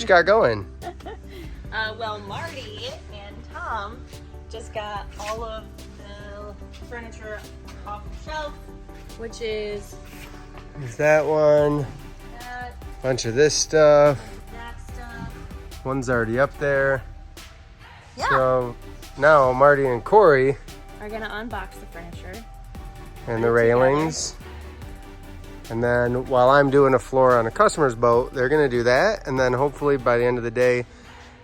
you got going? Well, Marty and Tom just got all of the furniture off the shelf, which is There's that one. that, Bunch of this stuff. that stuff. One's already up there. Yeah. So now Marty and Corey Are gonna unbox the furniture. and the railings. And then while I'm doing a floor on a customer's boat, they're gonna do that. And then hopefully by the end of the day,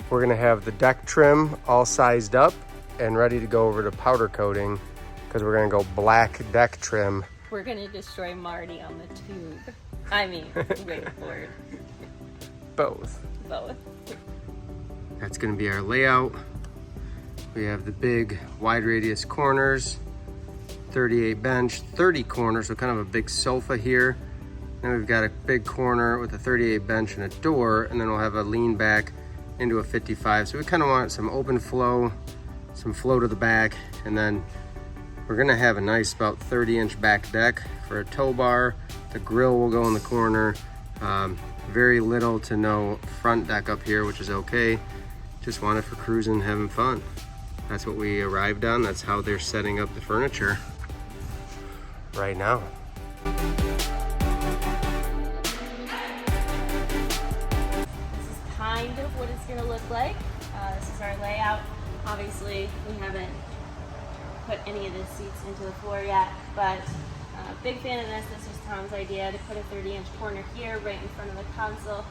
we're gonna have the deck trim all sized up and ready to go over to powder coating because we're gonna go black deck trim. We're gonna destroy Marty on the tube. I mean, wakeboard. Both. Both. That's gonna be our layout. We have the big wide radius corners, 38 bench, 30 corners, so kind of a big sofa here. Then we've got a big corner with a 38 bench and a door, and then we'll have a lean back into a 55. So we kind of want some open flow, some flow to the back, and then we're gonna have a nice about 30-inch back deck for a tow bar. The grill will go in the corner. Very little to no front deck up here, which is okay. Just want it for cruising, having fun. That's what we arrived on. That's how they're setting up the furniture right now. This is kind of what it's gonna look like. This is our layout. Obviously, we haven't put any of the seats into the floor yet, but big fan of this. This was Tom's idea to put a 30-inch corner here right in front of the console,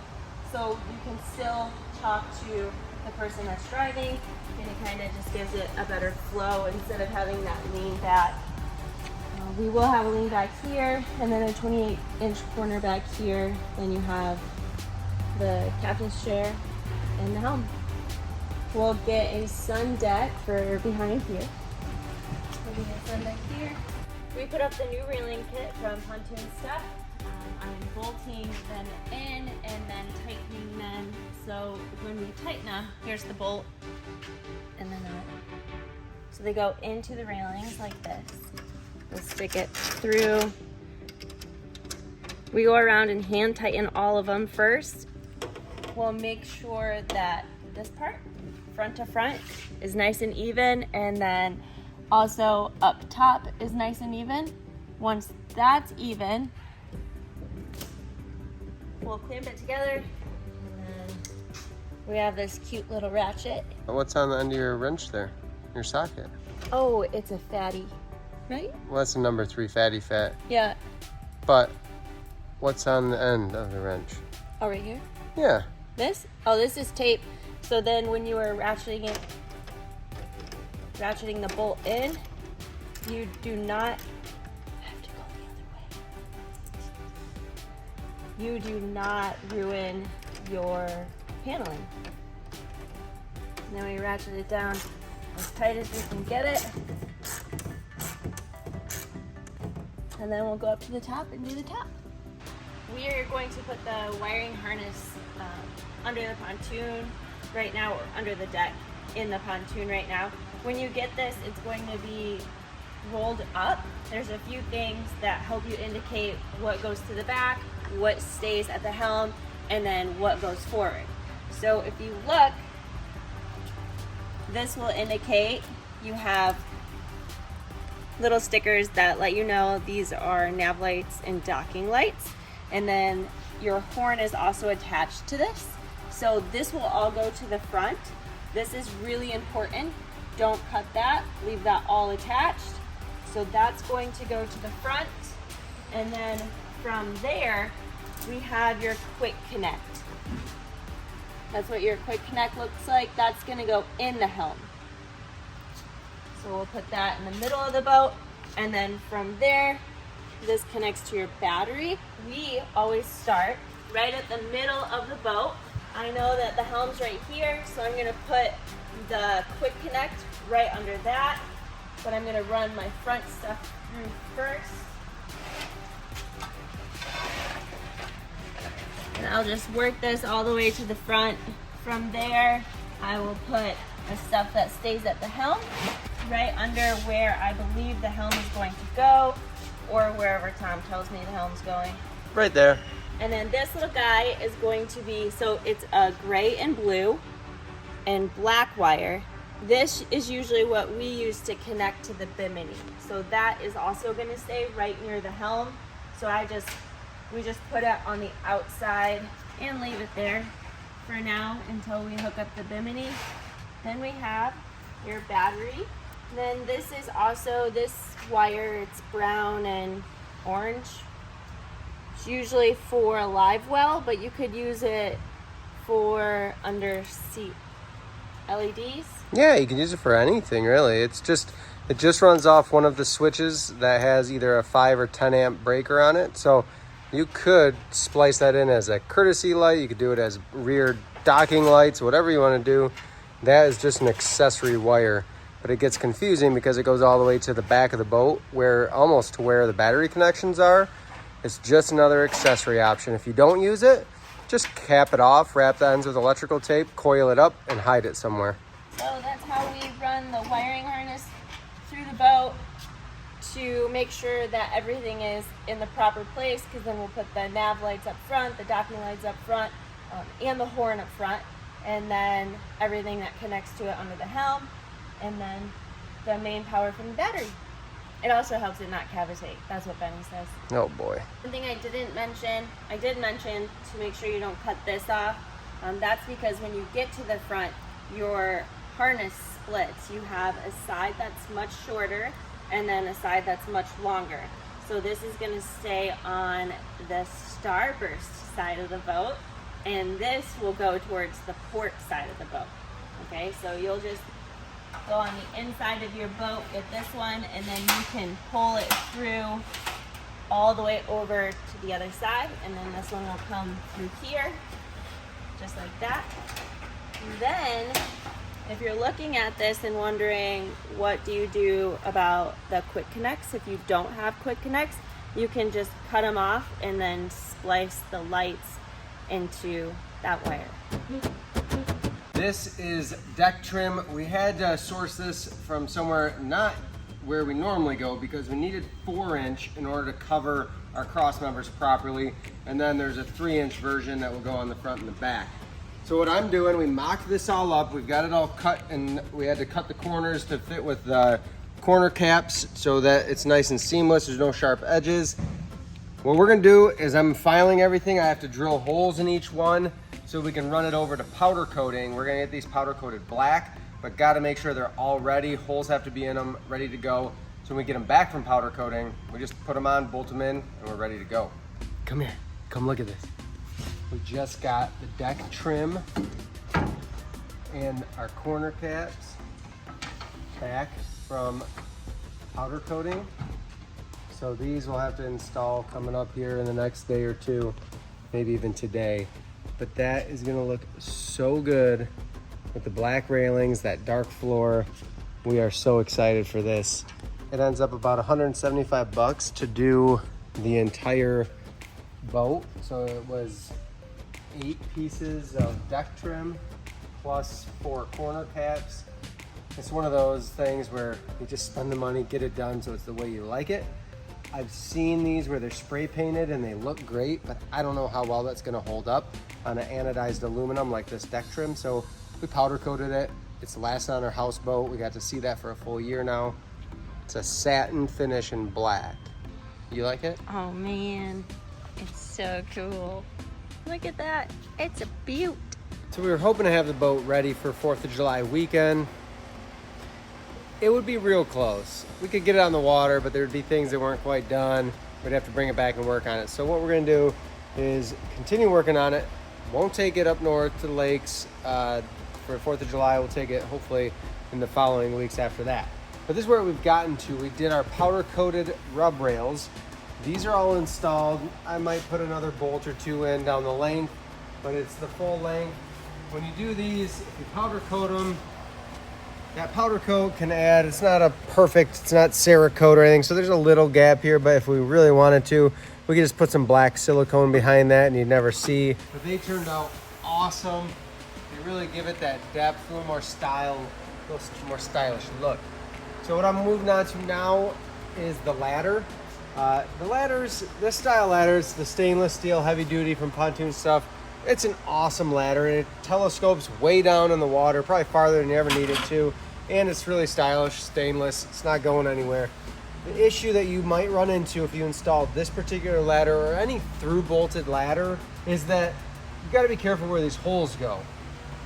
so you can still talk to the person that's driving, and it kind of just gives it a better flow instead of having that lean back. We will have a lean back here, and then a 28-inch corner back here. Then you have the captain's chair and the helm. We'll get a sun deck for behind here. We'll get a sun deck here. We put up the new railing kit from PontoonStuff. I'm bolting them in and then tightening them. So when we tighten them, here's the bolt and the nut. So they go into the railings like this. We'll stick it through. We go around and hand tighten all of them first. We'll make sure that this part, front to front, is nice and even, and then also up top is nice and even. Once that's even, we'll clamp it together, and then we have this cute little ratchet. What's on the end of your wrench there? Your socket? Oh, it's a fatty, right? Well, that's a number 3 fatty fat. Yeah. But what's on the end of the wrench? Oh, right here? Yeah. This? Oh, this is tape. So then when you are ratcheting the bolt in, you do not have to go the other way. You do not ruin your paneling. And then we ratchet it down as tight as we can get it. And then we'll go up to the top and do the top. We are going to put the wiring harness under the pontoon right now, or under the deck in the pontoon right now. When you get this, it's going to be rolled up. There's a few things that help you indicate what goes to the back, what stays at the helm, and then what goes forward. So if you look, this will indicate you have little stickers that let you know these are nav lights and docking lights. And then your horn is also attached to this. So this will all go to the front. This is really important. Don't cut that, leave that all attached. So that's going to go to the front. And then from there, we have your quick connect. That's what your quick connect looks like. That's gonna go in the helm. So we'll put that in the middle of the boat. And then from there, this connects to your battery. We always start right at the middle of the boat. I know that the helm's right here, so I'm gonna put the quick connect right under that, but I'm gonna run my front stuff through first. And I'll just work this all the way to the front. From there, I will put the stuff that stays at the helm right under where I believe the helm is going to go, or wherever Tom tells me the helm's going. Right there. And then this little guy is going to be, so it's a gray and blue and black wire. This is usually what we use to connect to the bimini. So that is also going to stay right near the helm. So we just put it on the outside and leave it there for now until we hook up the bimini. Then we have your battery. Then this is also this wire, it's brown and orange. It's usually for a live well, but you could use it for under seat LEDs. Yeah, you can use it for anything really. It just runs off one of the switches that has either a 5 or 10 amp breaker on it. So you could splice that in as a courtesy light. You could do it as rear docking lights, whatever you want to do. That is just an accessory wire, but it gets confusing because it goes all the way to the back of the boat, where almost to where the battery connections are. It's just another accessory option. If you don't use it, just cap it off, wrap the ends with electrical tape, coil it up, and hide it somewhere. So that's how we run the wiring harness through the boat to make sure that everything is in the proper place, because then we'll put the nav lights up front, the docking lights up front, and the horn up front, and then everything that connects to it under the helm, and then the main power from the battery. It also helps it not cavitate. That's what Benny says. Oh boy. One thing I did mention to make sure you don't cut this off. That's because when you get to the front, your harness splits. You have a side that's much shorter and then a side that's much longer. So this is going to stay on the starburst side of the boat, and this will go towards the port side of the boat. Okay, so you'll just go on the inside of your boat with this one, and then you can pull it through all the way over to the other side, and then this one will come through here, just like that. And then, if you're looking at this and wondering what do you do about the quick connects, if you don't have quick connects, you can just cut them off and then splice the lights into that wire. This is deck trim. We had to source this from somewhere not where we normally go because we needed 4-inch in order to cover our cross members properly. And then there's a 3-inch version that will go on the front and the back. So what I'm doing, we mocked this all up. We've got it all cut, and we had to cut the corners to fit with the corner caps so that it's nice and seamless. There's no sharp edges. What we're gonna do is I'm filing everything. I have to drill holes in each one so we can run it over to powder coating. We're gonna get these powder coated black, but gotta make sure they're all ready. Holes have to be in them, ready to go. So when we get them back from powder coating, we just put them on, bolt them in, and we're ready to go. Come here, come look at this. We just got the deck trim and our corner caps back from powder coating. So these we'll have to install coming up here in the next day or two, maybe even today. But that is gonna look so good with the black railings, that dark floor. We are so excited for this. It ends up about 175 bucks to do the entire boat. So it was 8 pieces of deck trim plus 4 corner caps. It's one of those things where you just spend the money, get it done so it's the way you like it. I've seen these where they're spray painted and they look great, but I don't know how well that's gonna hold up on an anodized aluminum like this deck trim. So we powder coated it. It's the last on our houseboat. We got to see that for a full year now. It's a satin finish in black. You like it? Oh man, it's so cool. Look at that, it's a beaut. So we were hoping to have the boat ready for 4th of July weekend. It would be real close. We could get it on the water, but there'd be things that weren't quite done. We'd have to bring it back and work on it. So what we're gonna do is continue working on it. Won't take it up north to the lakes for 4th of July. We'll take it hopefully in the following weeks after that. But this is where we've gotten to. We did our powder coated rub rails. These are all installed. I might put another bolt or 2 in down the length, but it's the full length. When you do these, if you powder coat them, that powder coat can add, it's not Cerakote or anything, so there's a little gap here, but if we really wanted to, we could just put some black silicone behind that and you'd never see. But they turned out awesome. They really give it that depth, a little more style, a little more stylish look. So what I'm moving on to now is the ladder. The ladders, this style ladder, it's the stainless steel heavy duty from PontoonStuff. It's an awesome ladder, and it telescopes way down in the water, probably farther than you ever need it to. And it's really stylish, stainless. It's not going anywhere. The issue that you might run into if you install this particular ladder or any through bolted ladder is that you got to be careful where these holes go.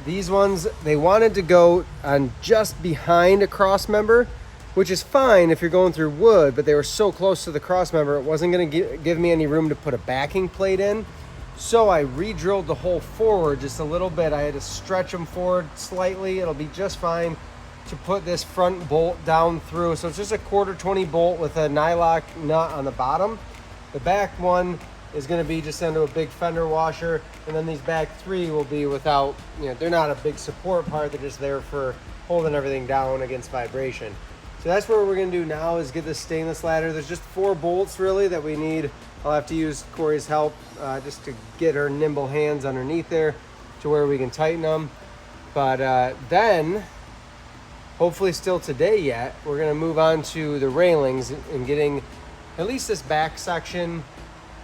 These ones, they wanted to go on just behind a cross member, which is fine if you're going through wood, but they were so close to the cross member, it wasn't going to give me any room to put a backing plate in. So I re-drilled the hole forward just a little bit. I had to stretch them forward slightly. It'll be just fine to put this front bolt down through. So it's just a 1/4 bolt with a nylock nut on the bottom. The back one is going to be just into a big fender washer, and then these back 3 will be without, they're not a big support part. They're just there for holding everything down against vibration. So that's what we're going to do now, is get this stainless ladder. There's just 4 bolts really that we need. I'll have to use Corey's help just to get her nimble hands underneath there to where we can tighten them. But then, hopefully still today yet, we're going to move on to the railings and getting at least this back section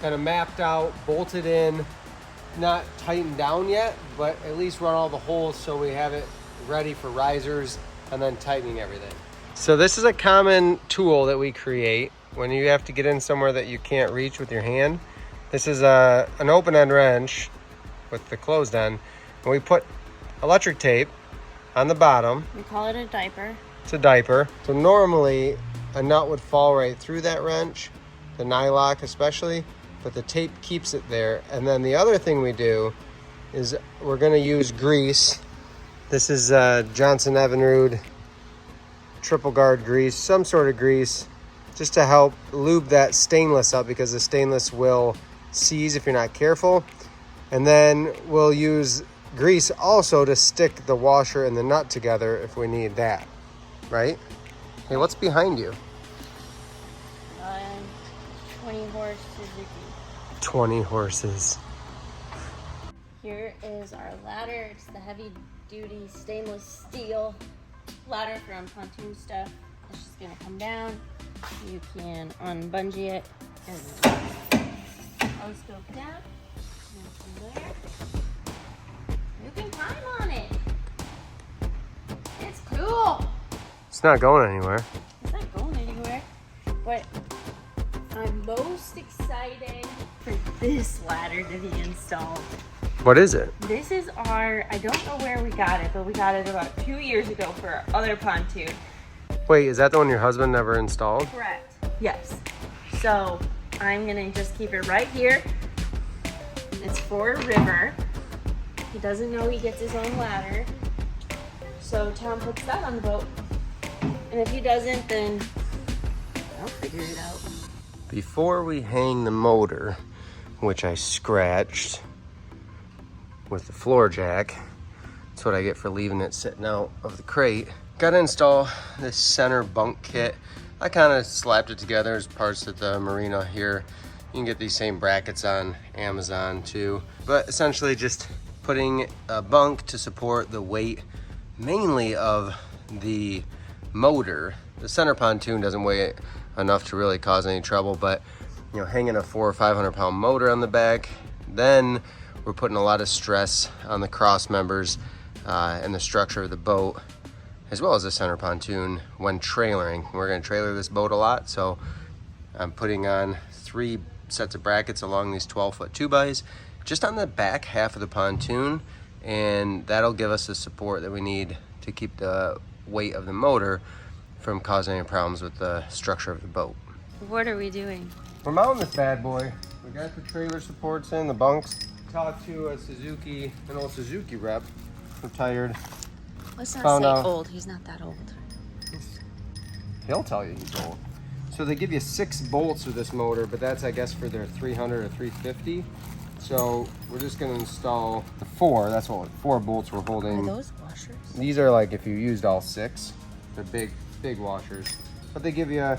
kind of mapped out, bolted in, not tightened down yet, but at least run all the holes so we have it ready for risers and then tightening everything. So this is a common tool that we create when you have to get in somewhere that you can't reach with your hand. This is an open end wrench with the closed end, and we put electric tape on the bottom. We call it a diaper. It's a diaper. So normally a nut would fall right through that wrench, the nylock especially, but the tape keeps it there. And then the other thing we do is we're going to use grease. This is Johnson Evinrude triple guard grease, some sort of grease, just to help lube that stainless up, because the stainless will seize if you're not careful. And then we'll use grease also to stick the washer and the nut together if we need that, right? Hey, what's behind you? 20-horse Suzuki. 20 horses. Here is our ladder. It's the heavy duty stainless steel ladder from PontoonStuff. It's just gonna come down. You can unbungee it and then telescope down. And from there, you can climb on it. It's cool. It's not going anywhere. It's not going anywhere. But I'm most excited for this ladder to be installed. What is it? This is our, I don't know where we got it, but we got it about 2 years ago for our other pontoon. Wait, is that the one your husband never installed? Correct. Yes. So I'm gonna just keep it right here. It's for a river. He doesn't know he gets his own ladder. So Tom puts that on the boat. And if he doesn't, then I'll figure it out. Before we hang the motor, which I scratched with the floor jack, that's what I get for leaving it sitting out of the crate. Gotta install this center bunk kit. I kind of slapped it together as parts at the marina here. You can get these same brackets on Amazon too. But essentially just putting a bunk to support the weight mainly of the motor. The center pontoon doesn't weigh enough to really cause any trouble, but hanging a 400 or 500 pound motor on the back, then we're putting a lot of stress on the cross members and the structure of the boat, as well as the center pontoon when trailering. We're going to trailer this boat a lot, so I'm putting on 3 sets of brackets along these 12-foot 2x just on the back half of the pontoon, and that'll give us the support that we need to keep the weight of the motor from causing any problems with the structure of the boat. What are we doing? We're mounting this bad boy. We got the trailer supports in, the bunks. Talked to a Suzuki, an old Suzuki rep, retired. Let's not Found say out. old. He's not that old. He'll tell you he's old. So they give you 6 bolts with this motor, but that's, I guess, for their 300 or 350. So we're just going to install the 4. That's what 4 bolts we're holding. Are those washers? These are like if you used all 6. They're big washers. But they give you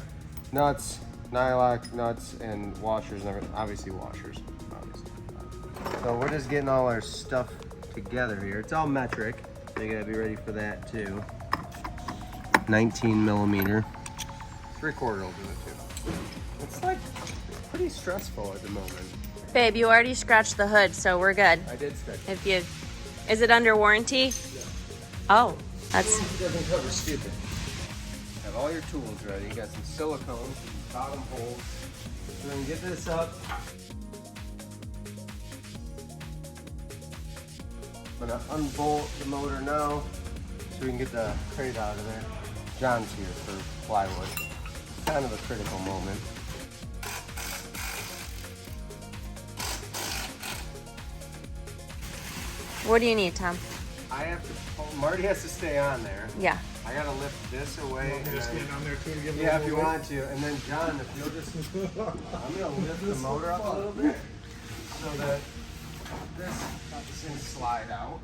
nuts, nylock nuts, and washers, and everything. Obviously washers. So we're just getting all our stuff together here. It's all metric. So you gotta be ready for that too. 19 millimeter. 3/4 will do it too. Let's It's like pretty stressful at the moment. Babe, you already scratched the hood, so we're good. I did scratch. Is it under warranty? Yeah. Oh, that's. It doesn't cover stupid. Have all your tools ready. You got some silicone, bottom holes. So we can get this up. I'm gonna unbolt the motor now so we can get the crate out of there. John's here for plywood. Kind of a critical moment. What do you need, Tom? I have to pull, Marty has to stay on there. Yeah. I gotta lift this away. Want me to stand on there too to give it a Yeah, if little you weight? want to. And then John, if you'll just, I'm gonna lift the motor up a little bit so that this can slide out.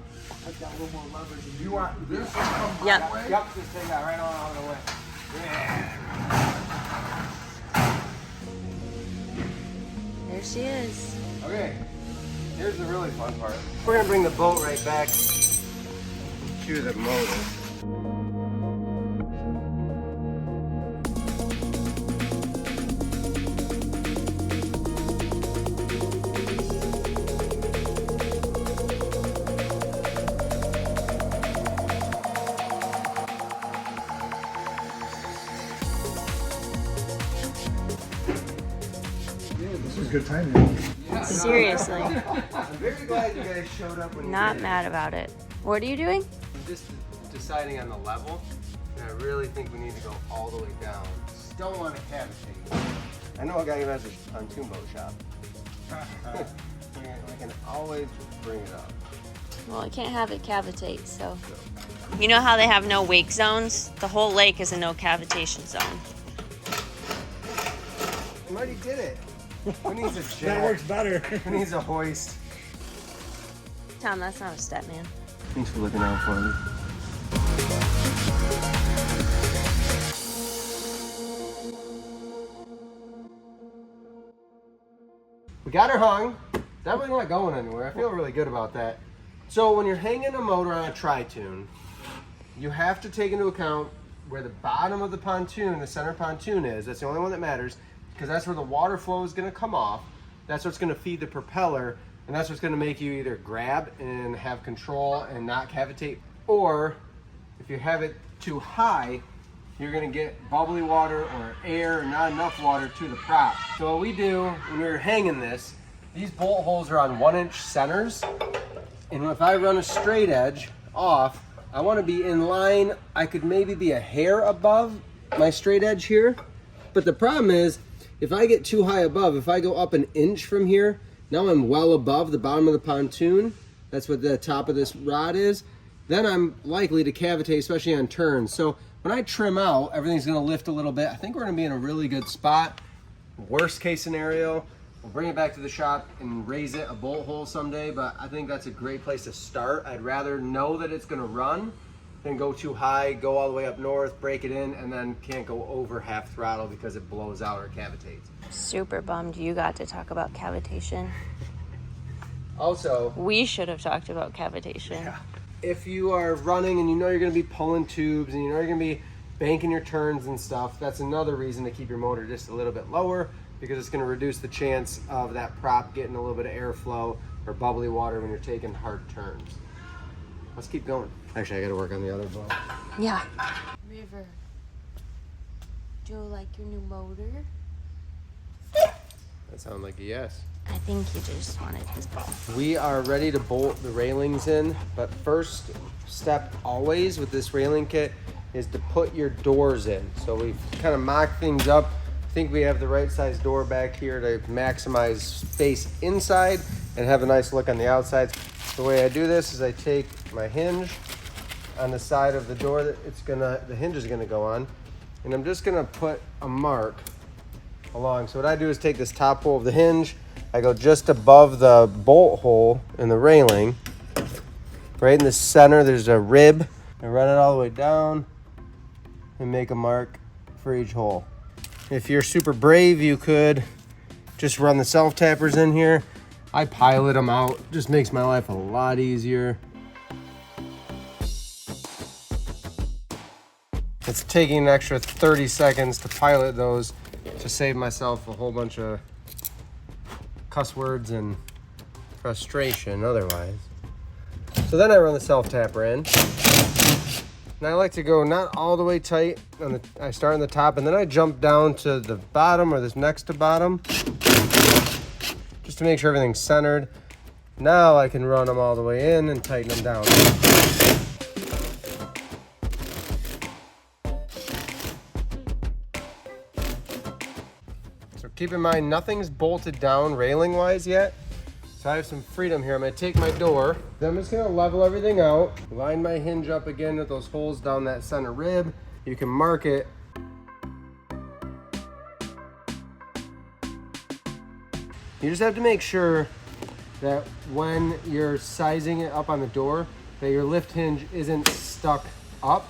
I've got a little more leverage. You want this to come Yep. that way? Yep, just take that right on out of the way. Yeah. There she is. Okay, here's the really fun part. We're gonna bring the boat right back to the motor. This was good timing. Seriously. I'm very glad you guys showed up when you Not did. mad about it. What are you doing? I'm just deciding on the level, and I really think we need to go all the way down. Just don't want to cavitate. I know a guy who has a pontoon boat shop. we can always bring it up. Well, I can't have it cavitate, so. You know how they have no wake zones? The whole lake is a no cavitation zone. Marty did it. Who needs a jack? That works better. Who needs a hoist? Tom, that's not a step, man. Thanks for looking out for me. We got her hung. Definitely not going anywhere. I feel really good about that. So when you're hanging a motor on a Tritoon, you have to take into account where the bottom of the pontoon, the center pontoon is. That's the only one that matters, because that's where the water flow is going to come off. That's what's going to feed the propeller, and that's what's going to make you either grab and have control and not cavitate, or if you have it too high, you're going to get bubbly water or air or not enough water to the prop. So what we do when we're hanging this, these bolt holes are on 1-inch centers, and if I run a straight edge off, I want to be in line. I could maybe be a hair above my straight edge here, but the problem is if I get too high above, if I go up 1 inch from here, now I'm well above the bottom of the pontoon. That's what the top of this rod is. Then I'm likely to cavitate, especially on turns. So when I trim out, everything's going to lift a little bit. I think we're going to be in a really good spot. Worst case scenario, we'll bring it back to the shop and raise it a bolt hole someday, but I think that's a great place to start. I'd rather know that it's going to run than go too high, go all the way up north, break it in, and then can't go over half throttle because it blows out or cavitates. Super bummed you got to talk about cavitation. Also, We should have talked about cavitation. if you are running and you know you're going to be pulling tubes and you know you're going to be banking your turns and stuff, that's another reason to keep your motor just a little bit lower, because it's going to reduce the chance of that prop getting a little bit of airflow or bubbly water when you're taking hard turns. Let's keep going. Actually, I got to work on the other boat. Yeah. River, do you like your new motor? That sounds like a yes. I think he just wanted his ball. We are ready to bolt the railings in, but first step always with this railing kit is to put your doors in. So we've kind of mocked things up. I think we have the right size door back here to maximize space inside and have a nice look on the outside. The way I do this is I take my hinge on the side of the door that the hinge is gonna go on, and I'm just gonna put a mark along. So what I do is take this top hole of the hinge, I go just above the bolt hole in the railing. Right in the center, there's a rib. I run it all the way down and make a mark for each hole. If you're super brave, you could just run the self-tappers in here. I pilot them out, just makes my life a lot easier. It's taking an extra 30 seconds to pilot those to save myself a whole bunch of cuss words and frustration otherwise. So then I run the self-tapper in. And I like to go not all the way tight. I start on the top and then I jump down to the bottom or this next to bottom, just to make sure everything's centered. Now I can run them all the way in and tighten them down. So keep in mind, nothing's bolted down railing-wise yet. So I have some freedom here. I'm gonna take my door, then I'm just gonna level everything out, line my hinge up again with those holes down that center rib. You can mark it. You just have to make sure that when you're sizing it up on the door, that your lift hinge isn't stuck up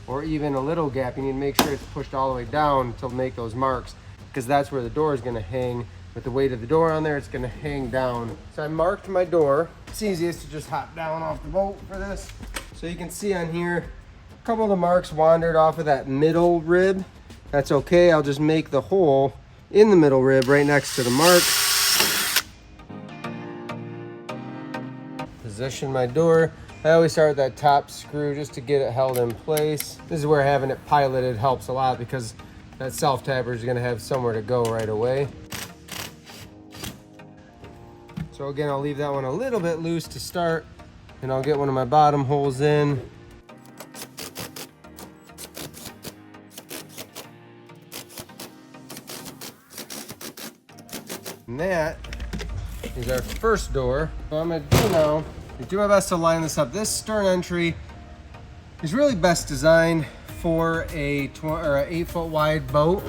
or even a little gap. You need to make sure it's pushed all the way down to make those marks, because that's where the door is gonna hang. With the weight of the door on there, it's gonna hang down. So I marked my door. It's easiest to just hop down off the boat for this. So you can see on here, a couple of the marks wandered off of that middle rib. That's okay, I'll just make the hole in the middle rib right next to the mark. Position my door. I always start with that top screw just to get it held in place. This is where having it piloted helps a lot, because that self-tapper is gonna have somewhere to go right away. So again, I'll leave that one a little bit loose to start, and I'll get one of my bottom holes in. And that is our first door. What I'm gonna do now is do my best to line this up. This stern entry is really best designed for a 8-foot wide boat.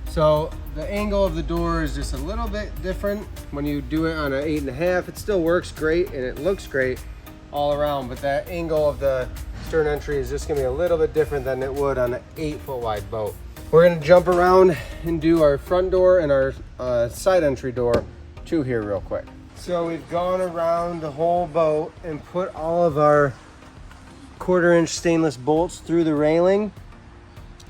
So the angle of the door is just a little bit different when you do it on an 8.5. It still works great and it looks great all around, but that angle of the stern entry is just gonna be a little bit different than it would on an 8-foot wide boat. We're gonna jump around and do our front door and our side entry door too here real quick. So we've gone around the whole boat and put all of our 1/4-inch stainless bolts through the railing,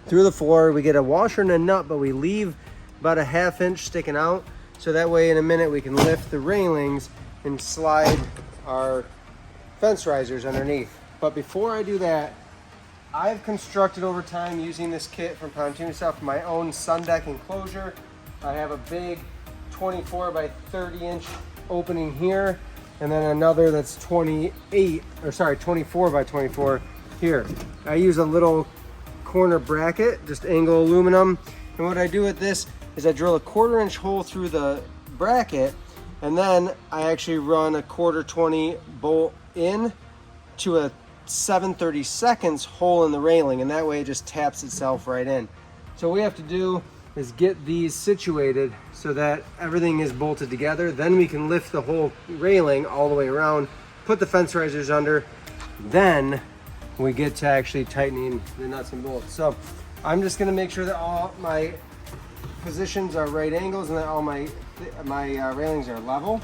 through the floor. We get a washer and a nut, but we leave about a 1/2 inch sticking out, so that way in a minute we can lift the railings and slide our fence risers underneath. But before I do that, I've constructed over time using this kit from PontoonStuff my own sun deck enclosure. I have a big 24 by 30 inch opening here, and then another that's 24 by 24 here. I use a little corner bracket, just angle aluminum, and what I do with this is I drill a 1/4-inch hole through the bracket, and then I actually run a 1/4-20 bolt in to a 7/32 hole in the railing, and that way it just taps itself right in. So what we have to do is get these situated so that everything is bolted together. Then we can lift the whole railing all the way around, put the fence risers under, then we get to actually tightening the nuts and bolts. So I'm just gonna make sure that all my positions are right angles and that all my railings are level.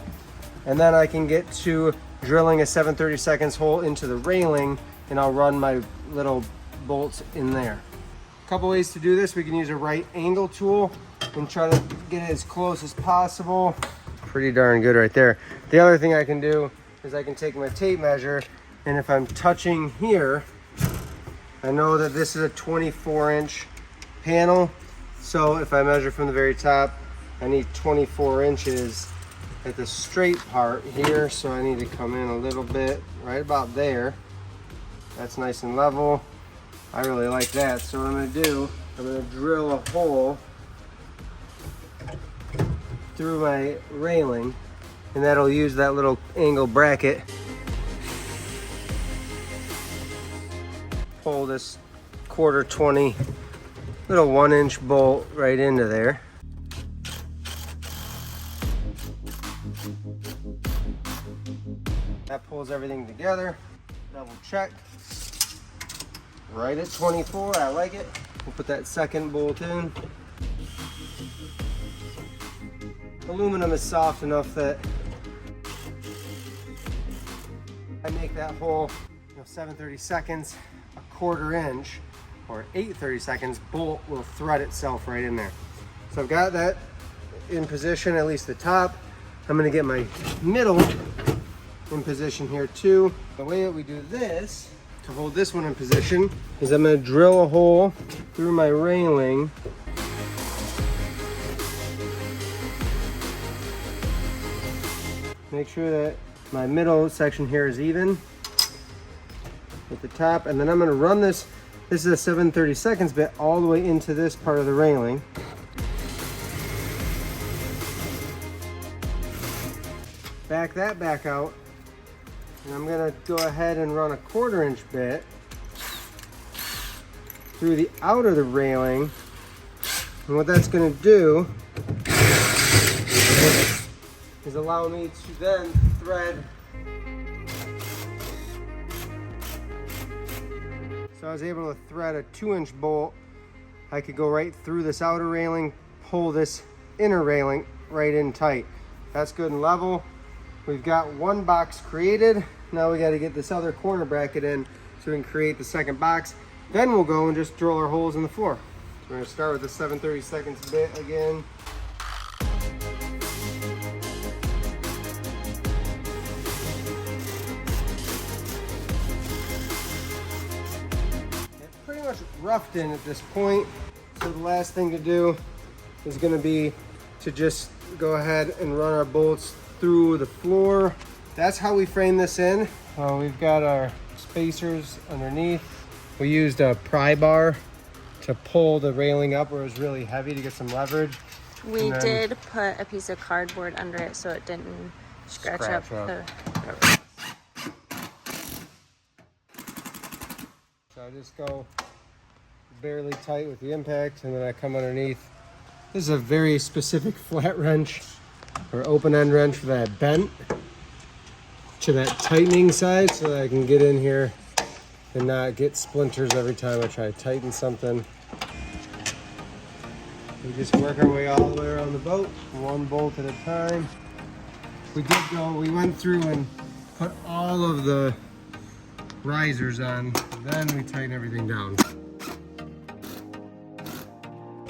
And then I can get to drilling a 7/32 hole into the railing, and I'll run my little bolts in there. A couple ways to do this. We can use a right angle tool and try to get it as close as possible. Pretty darn good right there. The other thing I can do is I can take my tape measure, and if I'm touching here, I know that this is a 24-inch panel. So if I measure from the very top, I need 24 inches at the straight part here. So I need to come in a little bit right about there. That's nice and level. I really like that. So what I'm gonna do, I'm gonna drill a hole through my railing, and that'll use that little angle bracket. Pull this 1/4-20 little 1-inch bolt right into there. That pulls everything together. Double check. Right at 24, I like it. We'll put that second bolt in. Aluminum is soft enough that I make that hole 7/32, a 1/4 inch, or 8/32 bolt will thread itself right in there. So I've got that in position, at least the top. I'm gonna get my middle in position here too. The way that we do this, to hold this one in position, is I'm gonna drill a hole through my railing. Make sure that my middle section here is even with the top, and then I'm gonna run this is a 7/32 bit all the way into this part of the railing. Back that back out, and I'm gonna go ahead and run a 1/4 inch bit through the out of the railing. And what that's gonna do is allow me to then thread. So I was able to thread a 2-inch bolt. I could go right through this outer railing, pull this inner railing right in tight. That's good and level. We've got one box created. Now we got to get this other corner bracket in so we can create the second box. Then we'll go and just drill our holes in the floor. So we're going to start with the 7/32 bit again. Roughed in at this point, so the last thing to do is going to be to just go ahead and run our bolts through the floor. That's how we frame this in. We've got our spacers underneath. We used a pry bar to pull the railing up where it was really heavy to get some leverage. We did put a piece of cardboard under it so it didn't scratch up the. So I just go barely tight with the impact, and then I come underneath. This is a very specific flat wrench or open end wrench for that bent to that tightening side, so that I can get in here and not get splinters every time I try to tighten something. We just work our way all the way around the boat, one bolt at a time. We went through and put all of the risers on, then we tighten everything down.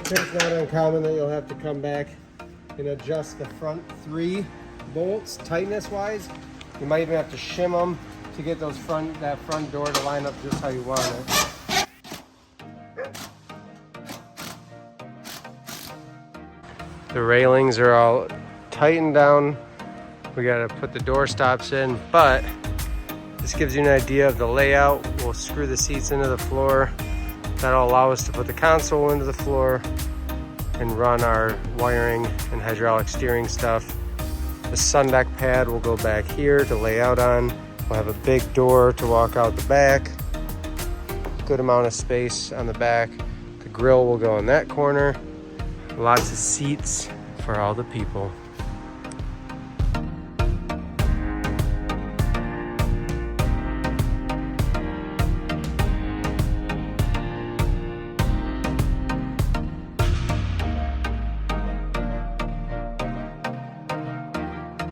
It's not uncommon that you'll have to come back and adjust the front 3 bolts tightness wise. You might even have to shim them to get that front door to line up just how you want it. The railings are all tightened down. We gotta put the door stops in, but this gives you an idea of the layout. We'll screw the seats into the floor. That'll allow us to put the console into the floor and run our wiring and hydraulic steering stuff. The sun deck pad will go back here to lay out on. We'll have a big door to walk out the back. Good amount of space on the back. The grill will go in that corner. Lots of seats for all the people.